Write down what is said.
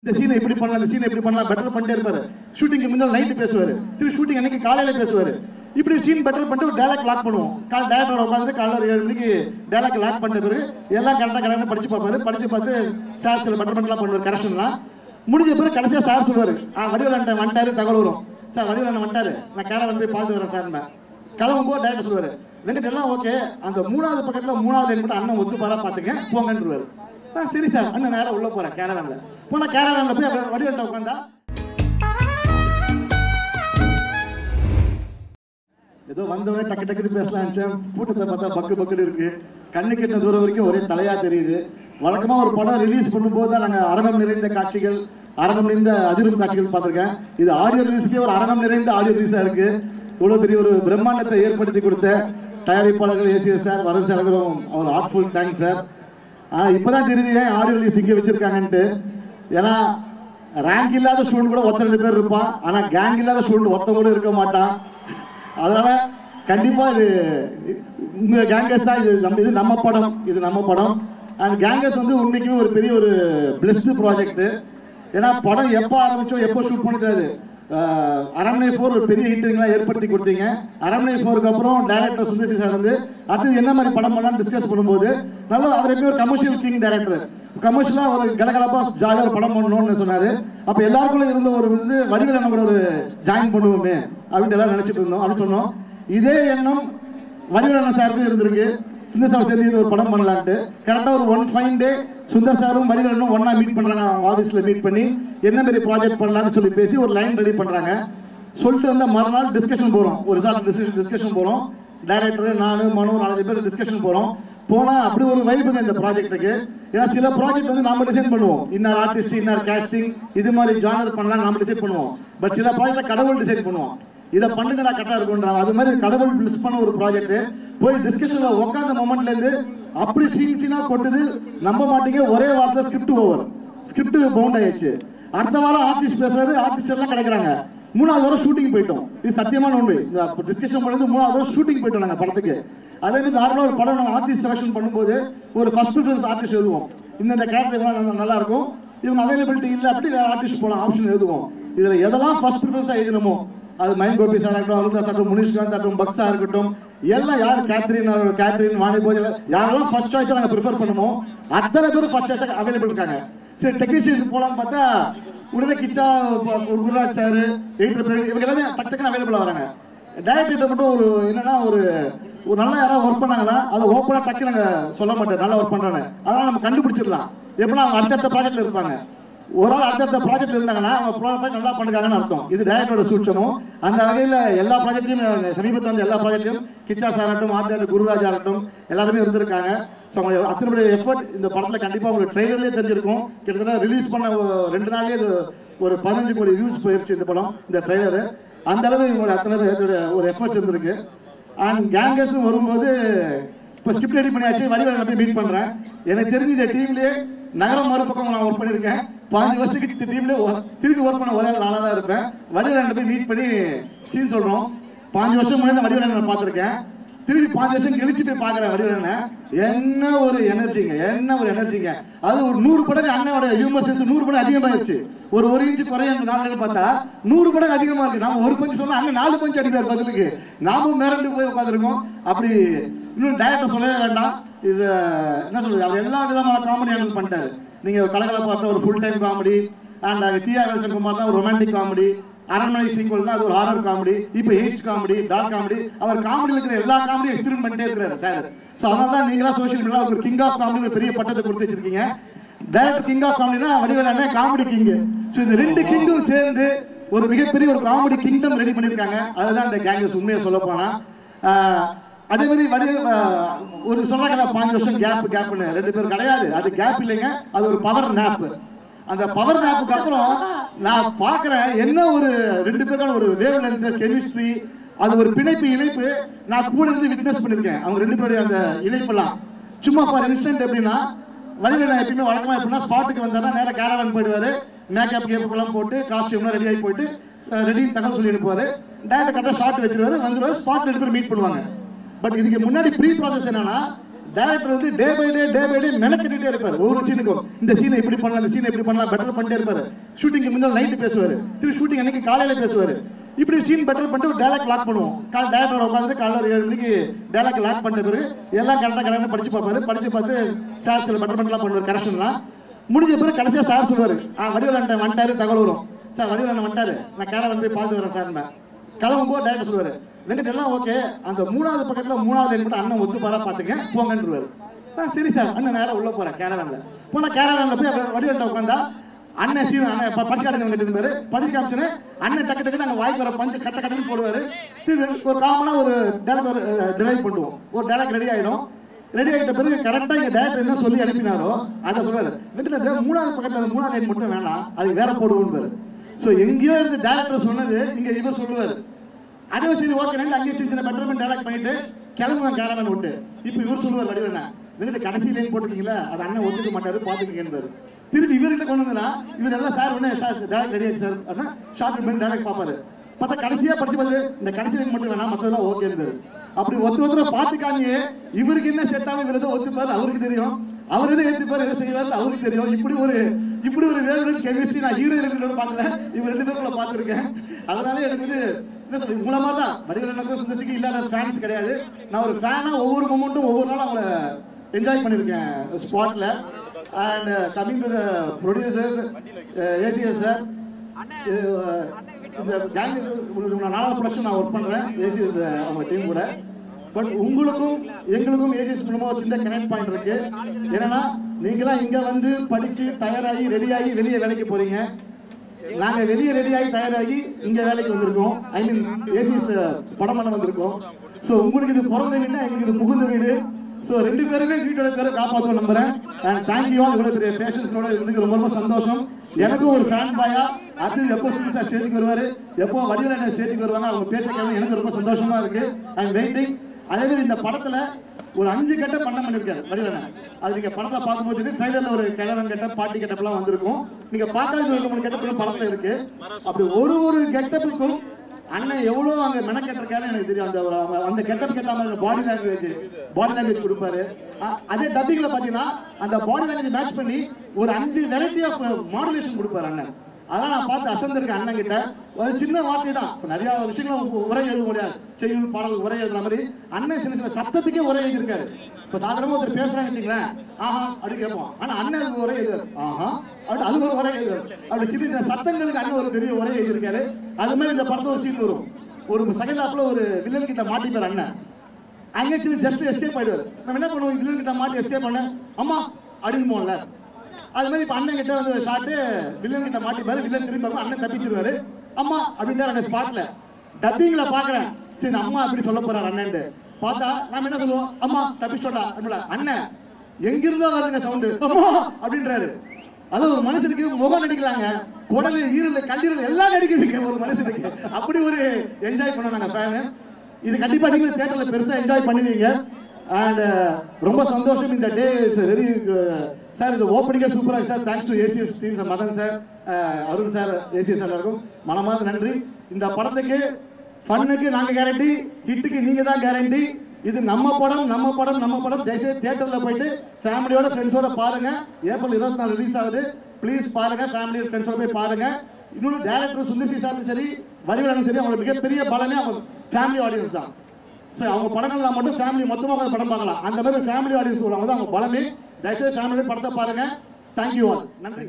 இந்த சீனை எப்படி பண்ணலாம், இந்த சீனை எப்படி பண்ணலாம் பெட்டர் பண்ணிட்டே இருப்பாரு. ஷூட்டிங்க்கு முன்னாடி நைட்டு பேசுவாரு, திருப்பி ஷூட்டிங் அன்னைக்கு காலையில பேசுவாரு. இப்படி சீன் பெட்டர் பண்ணிட்டு ஒரு டயலாக் லாக் பண்ணுவோம். டயலாக்ல உட்காந்து காலையில் 7 மணிக்கு டயலாக் லாக் பண்ண பிறகு எல்லாம் கரெக்டாக படிச்சு பார்ப்பாரு. படிச்சு பார்த்து சார் சில பெட்டர் பண்ணலாம் பண்ணுவார், கரெக்ஷன்லாம் முடிஞ்ச பிறகு கடைசியாக சார் சொல்லுவாரு, வடிவேலன் வந்துட்டாரு, தகவல் வரும். சார் வடிவேலன் வந்துட்டாரு, நான் கேரளா போய் பார்த்து வரேன் சார். கிளம்பும்போது டயலாக் சொல்லுவாரு, வெங்கட் எல்லாம் ஓகே, அந்த 3வது பக்கத்துல 3வது லைன் மட்டும் அண்ணன் ஒத்து பாரா பாத்துங்க போங்கன்றுவாரு. சரி சார், அண்ணன் நேரம் உள்ள போறேன் கேரளால. போனா கேரளால போய் வடிவேல்ட்ட உட்காந்தா ஏதோ வந்தவனே டக்கு டக்குன்னு பேசலாம், கூட்டத்தை பார்த்தா பக்கு பக்குன்னு இருக்கு. கண்ணு கெட்ட தூரம் வரைக்கும் ஒரே தலையா தெரியுது. வழக்கமா ஒரு படம் ரிலீஸ் பண்ணும்போது தான் நாங்கள் அரங்கம் நிறைந்த காட்சிகள், அரங்கம் நிறைந்த அதிரும் காட்சிகள் பார்த்துருக்கேன். இது ஆடியோ ரிலீஸ்க்கே ஒரு அரங்கம் நிறைந்த ஆடியோ ரிலீஸா இருக்கு. இவ்வளவு பெரிய ஒரு பிரம்மாண்டத்தை ஏற்படுத்தி கொடுத்த தயாரிப்பாளர்கள் ஏசிஎஸ் சார், வரன் சார், அவர் ஹார்ட்ஃபுல் தேங்க்ஸ் சார். இப்பதான் தெரியுது ஆடியோ ரிலீஸ் இங்கே வச்சிருக்காங்கன்ட்டு. ஏன்னா ரேங்க் இல்லாத ஸ்டூடெண்ட் கூட 1-2 பேர் இருப்பான், ஆனா கேங் இல்லாத ஸ்டூடெண்ட் ஒருத்த கூட இருக்க மாட்டான். அதனால கண்டிப்பா இது உங்க கேங்கஸ் தான். இது நம்ம படம், இது நம்ம படம். அண்ட் கேங்கஸ் வந்து உண்மைக்குமே ஒரு பெரிய ஒரு பிளஸ்ட் ப்ராஜெக்ட். ஏன்னா படம் எப்போ ஆரம்பிச்சோம், எப்போ ஷூட் பண்ணிட்டாரு. அரண்மனை 4 ஒரு பெரிய ஹிட்டுங்களா ஏற்படுத்தி கொடுத்தீங்க. அரண்மனை 4க்கு அப்புறம் டைரக்டர் சுந்தர்சி சார் வந்து அடுத்தது என்ன மாதிரி படம் பண்ணலாம்னு டிஸ்கஸ் பண்ணும்போது நல்லா அவர் எப்படி ஒரு கமர்ஷியல் கிங் டைரக்டர், கமர்ஷியலா ஒரு கலகலப்பா ஜாலியாக ஒரு படம் பண்ணணும்னு சொன்னாரு. அப்ப எல்லாருக்குள்ள இருந்த ஒரு வந்து வடிவேல் நம்ம ஒரு ஜாயின் பண்ணுவோமே அப்படின்னு எல்லாரும் நினைச்சிட்டு இருந்தோம். அப்படி சொன்னோம். இதே எண்ணம் வடிவேல் சாருக்கும் இருந்திருக்கு. சுந்தர் சார் சேர்ந்து ஒரு படம் பண்ணலான்ட்டு கரெக்டாக ஒரு 1 ஃபைன் டே சுந்தர் சாரும் வடிவேலும் ஒன்னா மீட் பண்றாங்க. ஆஃபீஸ்ல மீட் பண்ணி என்ன மாதிரி ப்ராஜெக்ட் பண்ணலாம்னு சொல்லி பேசி ஒரு லைன் ரெடி பண்றாங்க. சொல்லிட்டு வந்து மறுநாள் டிஸ்கஷன் போறோம், ஒரு ரிசார்ட் டிஸ்கஷன் போறோம். டைரக்டர், நானு, மனு 4 பேர் டிஸ்கஷன் போறோம். போனா அப்படி ஒரு வைப்புங்க இந்த ப்ராஜெக்ட்டுக்கு. ஏன்னா சில ப்ராஜெக்ட் வந்து நாம டிசைன் பண்ணுவோம், இன்னார் ஆர்டிஸ்ட், இன்னார் காஸ்டிங், இது மாதிரி ஜானர் பண்ணலாம் நாம டிசைன் பண்ணுவோம். பட் சில ப்ராஜெக்ட் கடவுள் டிசைன் பண்ணுவோம், இதை பண்ணுங்கடா கரெக்டா இருக்கும்ன்றாங்க. அது மாதிரி கடவுள் பிளஸ் பண்ண ஒரு ப்ராஜெக்ட். போய் டிஸ்கஷன்ல உட்காந்த மொமெண்ட்ல இருந்து அப்படி சீனா கொட்டுது, நம்ப மாட்டீங்க. ஒரே வாரத்தை ஸ்கிரிப்ட் ஓவர், ஸ்கிரிப்ட் பவுண்ட் ஆயிடுச்சு. அடுத்த வாரம் ஆர்டிஸ்ட் பேசுறாரு, ஆர்டிஸ்ட் எல்லாம் கிடைக்கிறாங்க. 3வது வாரம் ஷூட்டிங் போயிட்டோம். இது சத்தியமான உண்மை. இந்த டிஸ்கஷன் பண்ணது 3வது வாரம் ஷூட்டிங் போயிட்டோம் நாங்க படத்துக்கு. அதே மாதிரி நார்மலா ஒரு படம் நம்ம ஆர்டிஸ்ட் செலக்ஷன் பண்ணும்போது ஒரு ஃபர்ஸ்ட் ப்ரிஃபரன்ஸ் ஆர்டிஸ்ட் எழுதுவோம். இந்த கேரக்டர் நல்லா இருக்கும், இவங்க அவைலபிலிட்டி இல்லை, அப்படி வேற ஆர்டிஸ்ட் போலாம் ஆப்ஷன் எழுதுவோம். இதுல எதெல்லாம் ஃபர்ஸ்ட் ப்ரிஃபரன்ஸா எழுதணுமோ, அது மைன் கோபி சார் இருக்கட்டும், அருந்தா சார், முனிஷ்காந்த் ஆகட்டும், பக்ஸா இருக்கட்டும், எல்லாம் யார் கேத்ரின் வாணி போஜ் யாரெல்லாம் ஃபர்ஸ்ட் சாய்ஸா நாங்க ப்ரிஃபர் பண்ணுவோம், அத்தனை பேரும் ஃபர்ஸ்ட் சாய்ஸா அவைலபிள் இருக்காங்க. சரி டெக்னீஷியன் போலான்னு பார்த்தா உடனே கிச்சா, குருராஜ் சார், இவங்க எல்லாமே டக்குன்னு அவைலபிளா வராங்க. டைரக்டர் மட்டும் ஒரு என்னன்னா ஒரு நல்லா யாராவது ஒர்க் பண்ணாங்கன்னா அதை ஓப்பனா டக்கு நாங்க சொல்ல மாட்டோம், நல்லா ஒர்க் பண்றாங்க. அதனால நம்ம கண்டுபிடிச்சிடலாம். எப்படின்னா அவங்க அடுத்தடுத்த ப்ராஜெக்ட்ல இருப்பாங்க. ஒரு ஆள் அடுத்தடுத்த ப்ராஜெக்ட் இருந்தாங்கன்னா அவங்க ப்ராஜெக்ட் நல்லா பண்ணுறாங்கன்னு அர்த்தம். இது டைரக்டரோட சூட்சமும். அந்த வகையில் எல்லா ப்ராஜெக்ட்லையும் சமீபத்தில் வந்து எல்லா ப்ராஜெக்ட்லையும் கிச்சா சார் ஆகட்டும், ஆர்டிஸ்ட் குருராஜ் ஆகட்டும், எல்லாருமே இருந்திருக்காங்க. ஸோ அவங்க அத்தனை எஃபர்ட் இந்த படத்தில் கண்டிப்பாக உங்களுக்கு ட்ரெய்லர்லேயே தெரிஞ்சிருக்கும். கிட்டத்தட்ட ரிலீஸ் பண்ண 2 நாள்லேயே இது ஒரு 15 கோடி வியூஸ் போயிருச்சு இந்த படம், இந்த ட்ரெய்லரு. அந்த அளவு இவங்களோட அத்தனை ஒரு எஃபர்ட் இருந்திருக்கு. அண்ட் கேங்கர்ஸ் வரும்போது இப்போ ஸ்கிரிப்ட் ரெடி பண்ணியாச்சு, வடிவேல் போய் மீட் பண்ணுறேன். எனக்கு தெரிஞ்ச இந்த டீம்லேயே நகரம் மறுபக்கம் நான் ஒர்க் பண்ணியிருக்கேன். 5 வருஷத்துக்கு டீம்ல திருப்பி ஒர்க் பண்ண ஒரே நாளாக தான் இருப்பேன். வடிவேல் போய் மீட் பண்ணி சீன் சொல்கிறோம். 5 வருஷம் முன்னாடி வடிவேல் நான் பார்த்துருக்கேன், திருப்பி 5 வருஷம் கழிச்சு போய் பார்க்குறேன் வடிவேல். என்ன ஒரு எனர்ஜிங்க, என்ன ஒரு எனர்ஜிங்க. அது ஒரு 100 படகு அண்ணனோட ஹியூமர் சென்ஸ் 100 படம் அதிகமாகிடுச்சு. ஒரு இன்ச்சு குறைய நாள் பார்த்தா 100 படம் அதிகமாக இருக்கு. நாம ஒரு பஞ்சு சொன்னா அண்ணன் 4 பஞ்சு அடிக்கிறார் பதிலுக்கு. நாமும் மிரண்டு போய் உட்காந்துருக்கோம். அப்படி இன்னும் டைரக்டர் சொல்லவே வேண்டாம். இது என்ன சொல்றது, அவர் எல்லா விதமான காமெடி ஹேண்டில் பண்ணிட்டாரு. நீங்க கலகலப்பாட்ட ஒரு ஃபுல் டைம் காமெடி, அண்ட் தியா குமார் ஒரு ரொமான்டிக் காமெடி, அரண்மனை சீக்வல் தான் அது ஒரு ஹாரர் காமெடி, இப்போ ஹேஸ்ட் காமெடி, டார்க் காமெடி. அவர் காமெடியில் இருக்கிற எல்லா காமெடியும் எக்ஸ்பீரியன்ஸ் பண்ணிட்டே இருக்கிறாரு சார். ஸோ அதனால தான் நீங்களா சோஷியல் மீடியா ஒரு கிங் ஆஃப் காமெடி ஒரு பெரிய பட்டத்தை கொடுத்து வச்சிருக்கீங்க. டைரக்டர் கிங் ஆஃப் காமெடினா வடிவேல் காமெடி கிங். ஸோ இந்த 2 கிங்கும் சேர்ந்து ஒரு மிகப்பெரிய ஒரு காமெடி கிங்டம் ரெடி பண்ணியிருக்காங்க. அதுதான் இந்த கேங்கர்ஸ் உண்மையை சொல்ல போனா. அதே மாதிரி வடிவேல் ஒரு சொல்றாங்க 5 வருஷம் கேப்னு 2 பேர் கிடையாது. அது கேப் இல்லைங்க, அது ஒரு பவர் நேப். அந்த பவர் நேப்புக்கு அப்புறம் நான் பார்க்குறேன் என்ன ஒரு 2 பேருக்கான ஒரு வேவ் லென்த் கெமிஸ்ட்ரி, அது ஒரு இணைப்பு நான் கூட இருந்து விட்னஸ் பண்ணியிருக்கேன். அவங்க 2 பேருடைய அந்த இணைப்பெல்லாம் சும்மா ஃபார் இன்ஸ்டன்ட் எப்படின்னா வடிவேல் எப்பயுமே வழக்கமாக எப்படின்னா ஸ்பாட்டுக்கு வந்தாருன்னா நேராக கேரவன் போயிடுவாரு, மேக்கப் கேப்பெல்லாம் போட்டு காஸ்டியூம்லாம் ரெடி ஆகி போயிட்டு ரெடி தகவல் சொல்லி அனுப்புவாரு. டேரக்டர் கரெக்டாக ஷார்ட் வச்சிருவாரு, வந்துடுவாரு, ஸ்பாட் 2 பேர் மீட் பண்ணுவாங்க. பட் இதுக்கு முன்னாடி ப்ரீ ப்ராசஸ் என்னன்னா டைரக்டர் வந்து டே பை டே மெனக்கெட்டுட்டே இருப்பாரு. ஒவ்வொரு சீனுக்கும் இந்த சீனை இப்படி பண்ணலாம், இந்த சீனை இப்படி பண்ணலாம், பெட்டர் பண்ணிட்டே இருப்பாரு. ஷூட்டிங்க்கு முன்னாடி நைட்டு பேசுவாரு, திருப்பி ஷூட்டிங் அன்னைக்கு காலையில பேசுவாரு. இப்படி சீன் பெட்டர் பண்ணிட்டு ஒரு டைலாக் லாக் பண்ணுவோம். டைரக்டர் உட்காந்து காலையில் 7 மணிக்கு டைலாக் லாக் பண்ண பிறகு எல்லாம் கரெக்டாக படிச்சு பார்ப்பாரு. படிச்சு பார்த்து சார் சில பெட்டர்மெண்ட்லாம் பண்ணுவார், கரெக்ஷன்லாம் முடிஞ்ச பிறகு கடைசியாக சார் சொல்லுவாரு, வடிவேலன் வந்துட்டாரு, தகவல் வரும். சார் வடிவேலன் வந்துட்டாரு, நான் கேரவன் போய் பார்த்து வரேன் சார். கிளம்பும் போது டைரக்டர் சொல்லுவாரு, வெங்கட் எல்லாம் ஓகே, அந்த 3வது பக்கத்துல 3வது லைன் மட்டும் அண்ணன் ஒத்து பாரா பாத்துக்க போங்கன்றுவாரு. சரி சார், அண்ணன் நேரம் உள்ள போறேன் கேரவன்ல. போனா கேரவன்ல போய் வடிவேல்ட்ட உட்காந்தா அண்ணன் சீன் அண்ணன் படிச்சாருங்க கட்டிருப்பாரு. படிச்சு காமிச்சுன்னு அண்ணன் டக்கு டக்கு நாங்கள் வாய்க்கு வர பஞ்சு கட்ட கட்டன்னு போடுவாரு. சரி, ஒரு காமனா ஒரு டைலாக் டிரைவ் பண்ணுவோம். ஒரு டைலாக் ரெடி ஆயிடும். ரெடி ஆகிட்ட பிறகு கரெக்டா இங்க டைரக்டர் என்ன சொல்லி அனுப்பினாரோ அதை சொல்லுவாரு. வெங்கட் 3வது பக்கத்துல 3வது லைன் மட்டும் வேணாம், அது வேற போடுவோம். சோ எங்கேயோ இருந்து டைரக்டர் சொன்னது இங்க இவர் சொல்லுவாரு. அதே சரி ஓகே, அங்கே சின்ன பெட்டர்மெண்ட் டைலாக் பண்ணிட்டு கிளம்புவேன் கேரவன் விட்டு. இப்ப இவர் சொல்லுவார் வடிவேலன், வெங்கட் கடைசி லைன் போட்டுருக்கீங்களா, அது அண்ணன் ஒத்துக்க மாட்டாரு, பாத்துக்கேன்னு. திருப்பி இவர்கிட்ட கொண்டு வந்தா இவர் எல்லாம் சார் உடனே டைலாக் ரெடி ஆச்சு சார் அப்படின்னா ஷார்ட் பண்ணி டைலாக் பார்ப்பாரு. பார்த்தா கடைசியா படிச்சு பார்த்து இந்த கடைசி லைன் மட்டும் வேணாம், மற்றதெல்லாம் ஓகே இருந்தாரு. அப்படி ஒருத்தர பார்த்துக்காங்க. இவருக்கு என்ன செட் ஆகும், இவர் ஒத்துப்பாரு அவருக்கு தெரியும், அவர் எதை ஏற்றுப்பாரு எதை செய்வாரு அவருக்கு தெரியும். இப்படி ஒரு வேறு கெமிஸ்ட்ரி நான் ஹீரோயினோட பார்க்கல, இவர் 2 பேருக்குள்ள பார்த்துருக்கேன். அதனால எனக்கு வந்து என்ன சொல்றது, மூலமா தான் வடிவேலனுக்கும் சுந்தரிக்கு இல்லாத ஃபேன்ஸ் கிடையாது. நான் ஒரு ஃபேனா ஒவ்வொரு மொமெண்ட்டும் ஒவ்வொரு நாளும் அவங்கள என்ஜாய் பண்ணியிருக்கேன் ஸ்பாட்ல. And coming to the producers, ACS sir, இந்த கேங் 4வது ப்ரொடக்ஷன் நான் ஒர்க் பண்றேன் ஏசிஎஸ் அவங்க டீம் கூட. பட் உங்களுக்கும் எங்களுக்கும் ஏசிஎஸ் மூலமா ஒரு சின்ன கனெக்ட் பாயிண்ட் இருக்கு. ஏன்னா நீங்களாம் இங்க வந்து படிச்சு தயாராகி ரெடியாகி வெளியே வேலைக்கு போறீங்க. நாங்க வெளியே ரெடியாகி தயாராகி இங்க வேலைக்கு வந்திருக்கோம். ஐ மீன் ஏசிஎஸ் படம் பண்ண வந்திருக்கோம். ஸோ உங்களுக்கு இது பிறந்த வீடுனா எங்களுக்கு இது புகுந்த வீடு. ஸோ 2 பேருமே வீட்டோட பேரை காப்பாற்ற நம்புறேன். And thank you all. இவ்வளவு பெரிய பேஷன்ஸோட இருந்துக்கு ரொம்ப ரொம்ப சந்தோஷம். எனக்கும் ஒரு ஃபேன் பாயா அடுத்து எப்போ சார் சேர்த்துக்கு வருவாரு, எப்போ வடிவேலன் சேர்த்துக்கு வருவாங்க, அவங்க பேச்ச கேள்வி எனக்கு ரொம்ப சந்தோஷமா இருக்கு. I am waiting. அதே மாதிரி இந்த படத்துல ஒரு 5 கட்ட பண்ண பண்ணிருக்காரு வடிவேலன். அது நீங்க படத்தை பார்க்கும்போது ட்ரைலர்ல ஒரு கிழவன் கெட்ட பாட்டி கெட்டப்லாம் வந்திருக்கும். நீங்க பார்க்காத 2-3 கெட்டப் படத்துல இருக்கு. அப்படி ஒரு கெட்டப்புக்கும் அண்ணன் எவ்வளவு அங்க மெனக்கெட்டிருக்காரு எனக்கு தெரியும். அந்த கெட்டப் கேட்ட மாதிரி பாடி லாங்குவேஜ் கொடுப்பாரு. அதே டப்பிங்ல பாத்தீங்கன்னா அந்த பாடி லாங்குவேஜ் மேட்ச் பண்ணி ஒரு 5 வெரைட்டி ஆஃப் மாடுலேஷன் கொடுப்பாரு அண்ணன். அதான் நான் பார்த்து அசந்திருக்கேன் அண்ணன் கிட்ட. ஒரு சின்ன வார்த்தை தான், நிறைய விஷயங்களும் உரை எழுத முடியாது, செய்யுள் பாடல் உரை எழுதுற மாதிரி அண்ணன் சின்ன சத்தத்துக்கே உரை எழுதியிருக்காரு. இப்ப சாதாரணமா ஒருத்தர் பேசுறாங்க வச்சுங்களேன், ஆஹா அப்படி கேட்போம். ஆனா அண்ணன் அதுக்கு உரை எழுதுவார், ஆஹா அப்படி அது ஒரு உரை எழுதுவார். அப்படி சின்ன சத்தங்களுக்கு அண்ணன் ஒரு பெரிய உரை எழுதியிருக்காரு. அது மாதிரி இந்த படத்தை ஒரு சீன் வரும். ஒரு செகண்ட் ஹாஃப்ல ஒரு வில்லன் கிட்ட மாட்டிப்பார் அண்ணன். அங்கே ஜஸ்ட் எஸ்கேப் ஆயிடுவார். நம்ம என்ன பண்ணுவோம், வில்லன் கிட்ட மாட்டி எஸ்கேப் பண்ண அம்மா அப்படின்னு போகல. அது மாதிரி இப்ப அண்ணன் கிட்ட வந்து ஷாட்டு வில்லன் கிட்ட மாட்டிப்பாரு. வில்லன் திரும்பி அண்ணன் தப்பிச்சிருவாரு. அம்மா அப்படின்ட்டு ஸ்பாட்ல டப்பிங்ல பாக்குறேன். சரி அம்மா அப்படி சொல்ல போறாரு அண்ணன் பார்த்தா நாம என்ன சொல்லுவோம், அம்மா தப்பிச்சோடா அப்படின்னா அண்ணன் எங்கிருந்தோ வருங்க சவுண்டு அம்மா அப்படின்றாரு. அதாவது ஒரு மனுஷனுக்கு முகம் நடிக்கலாங்க, குடலு ஈரல் கல்லீரல் எல்லாம் நடிக்குதுங்க ஒரு மனுஷனுக்கு. அப்படி ஒரு என்ஜாய் பண்ணோம் நாங்க ஃபேனு. இது கண்டிப்பா நீங்க தியேட்டர்ல பெருசா என்ஜாய் பண்ணுவீங்க. அண்ட் ரொம்ப சந்தோஷம். இந்த டே இஸ் வெரி சார், இந்த ஓப்பனிங்கே சூப்பராக sir. Thanks to ACS team sir, Madhan sir, Arun sir, ACS எல்லாருக்கும் மனமார்ந்த நன்றி. இந்த படத்துக்கு ஃபன்னுக்கு நாங்க கேரண்டி, ஹிட்டுக்கு நீங்க தான் கேரண்டி. இது நம்ம படம். தயவுசெய்து தியேட்டர்ல போயிட்டு ஃபேமிலியோட ஃப்ரெண்ட்ஸோட பாருங்க. ஏப்ரல் 24 ரிலீஸ் ஆகுது. ப்ளீஸ் பாருங்க, ஃபேமிலி ஃப்ரெண்ட்ஸோட போய் பாருங்க. இன்னொன்று டைரக்டர் சுந்தர்சி சாரும் சரி, வடிவேலனும் சரி, அவங்க மிகப்பெரிய பலமே அவங்க ஃபேமிலி ஆடியன்ஸ் தான். ஸோ அவங்க படங்கள்லாம் மட்டும் ஃபேமிலி மொத்தமாக படம் பார்க்கலாம். அந்த மாதிரி ஃபேமிலி ஆடியன்ஸ் உள்ளவங்க தான் அவங்க பலமே. தயவுசெய்து ஃபேமிலி படத்தை பாருங்க. Thank you all. நன்றி.